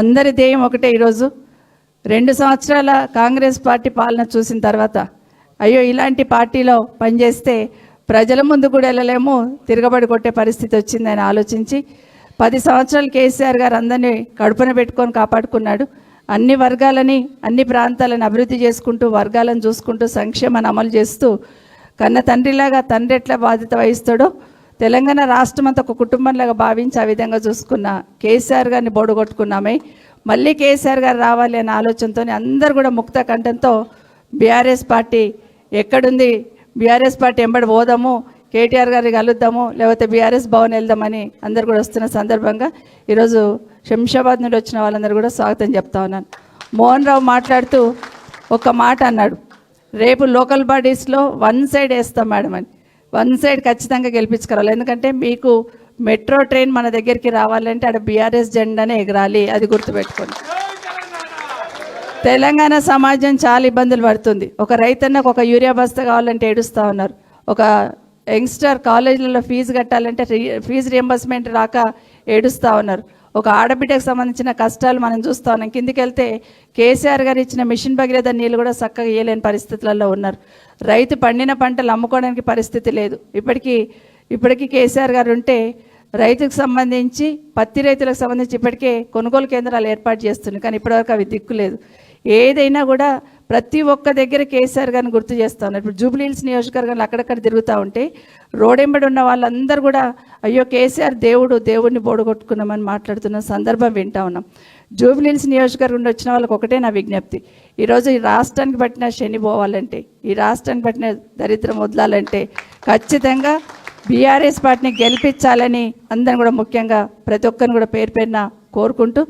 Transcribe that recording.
అందరి ధ్యేయం ఒకటే. ఈరోజు 2 సంవత్సరాల కాంగ్రెస్ పార్టీ పాలన చూసిన తర్వాత అయ్యో ఇలాంటి పార్టీలో పనిచేస్తే ప్రజల ముందు కూడా వెళ్ళలేము, తిరగబడి కొట్టే పరిస్థితి వచ్చిందని ఆలోచించి 10 సంవత్సరాలు కేసీఆర్ గారు అందరినీ కడుపున పెట్టుకొని కాపాడుకున్నాడు. అన్ని వర్గాలని అన్ని ప్రాంతాలను అభివృద్ధి చేసుకుంటూ వర్గాలను చూసుకుంటూ సంక్షేమాన్ని అమలు చేస్తూ కన్న తండ్రిలాగా తండ్రి ఎట్లా బాధ్యత వహిస్తాడో తెలంగాణ రాష్ట్రం అంతా ఒక కుటుంబంలాగా భావించి ఆ విధంగా చూసుకున్న కేసీఆర్ గారిని బోడగొట్టుకున్నామే. మళ్ళీ కేసీఆర్ గారు రావాలి అనే ఆలోచనతో అందరూ కూడా ముక్త కంఠంతో బీఆర్ఎస్ పార్టీ ఎక్కడుంది, బీఆర్ఎస్ పార్టీ ఎంబడి పోదాము, కేటీఆర్ గారిని కలుద్దాము, లేకపోతే బీఆర్ఎస్ భవన్ వెళ్దామని అందరు కూడా వస్తున్న సందర్భంగా ఈరోజు శంషాబాద్ నుండి వచ్చిన వాళ్ళందరూ కూడా స్వాగతం చెప్తా ఉన్నాను. మోహన్ రావు మాట్లాడుతూ ఒక మాట అన్నాడు, రేపు లోకల్ బాడీస్లో 1 సైడ్ వేస్తాం మేడం అని. 1 సైడ్ ఖచ్చితంగా గెలిపించుకోవాలి. ఎందుకంటే మీకు మెట్రో ట్రైన్ మన దగ్గరికి రావాలంటే అక్కడ బీఆర్ఎస్ జెండానే ఎగరాలి, అది గుర్తుపెట్టుకోండి. తెలంగాణ సమాజం చాలా ఇబ్బందులు పడుతుంది. ఒక రైతన్నకు ఒక యూరియా బస్తా కావాలంటే ఏడుస్తూ ఉన్నారు. ఒక యంగ్స్టర్ కాలేజీలలో ఫీజు కట్టాలంటే ఫీజు రియంబర్స్మెంట్ రాక ఏడుస్తూ ఉన్నారు. ఒక ఆడబిడ్డకు సంబంధించిన కష్టాలు మనం చూస్తూ ఉన్నాం. కిందికి వెళ్తే కేసీఆర్ గారు ఇచ్చిన మిషన్ భగీరథ నీళ్ళు కూడా చక్కగా ఇయ్యలేని పరిస్థితులలో ఉన్నారు. రైతు పండిన పంటలు అమ్ముకోవడానికి పరిస్థితి లేదు. ఇప్పటికీ కేసీఆర్ గారు ఉంటే రైతుకు సంబంధించి పత్తి రైతులకు సంబంధించి ఇప్పటికే కొనుగోలు కేంద్రాలు ఏర్పాటు చేస్తున్నాయి. కానీ ఇప్పటివరకు అవి దిక్కులేదు. ఏదైనా కూడా ప్రతి ఒక్క దగ్గర కేసీఆర్ గారిని గుర్తు చేస్తూ ఉన్నారు. ఇప్పుడు జూబ్లీహిల్స్ నియోజకవర్గంలో అక్కడక్కడ తిరుగుతూ ఉంటే రోడెంబడి ఉన్న వాళ్ళందరూ కూడా అయ్యో కేసీఆర్ దేవుడిని బోడగొట్టుకున్నామని మాట్లాడుతున్న సందర్భం వింటా ఉన్నాం. జూబ్లీహిల్స్ నియోజకవర్గం నుండి వచ్చిన వాళ్ళకి ఒకటే నా విజ్ఞప్తి, ఈరోజు ఈ రాష్ట్రానికి పట్టిన శని పోవాలంటే, ఈ రాష్ట్రానికి పట్టిన దరిద్రం వదలాలంటే ఖచ్చితంగా బీఆర్ఎస్ పార్టీని గెలిపించాలని అందరం కూడా ముఖ్యంగా ప్రతి ఒక్కరిని కూడా పేరు పేరున కోరుకుంటూ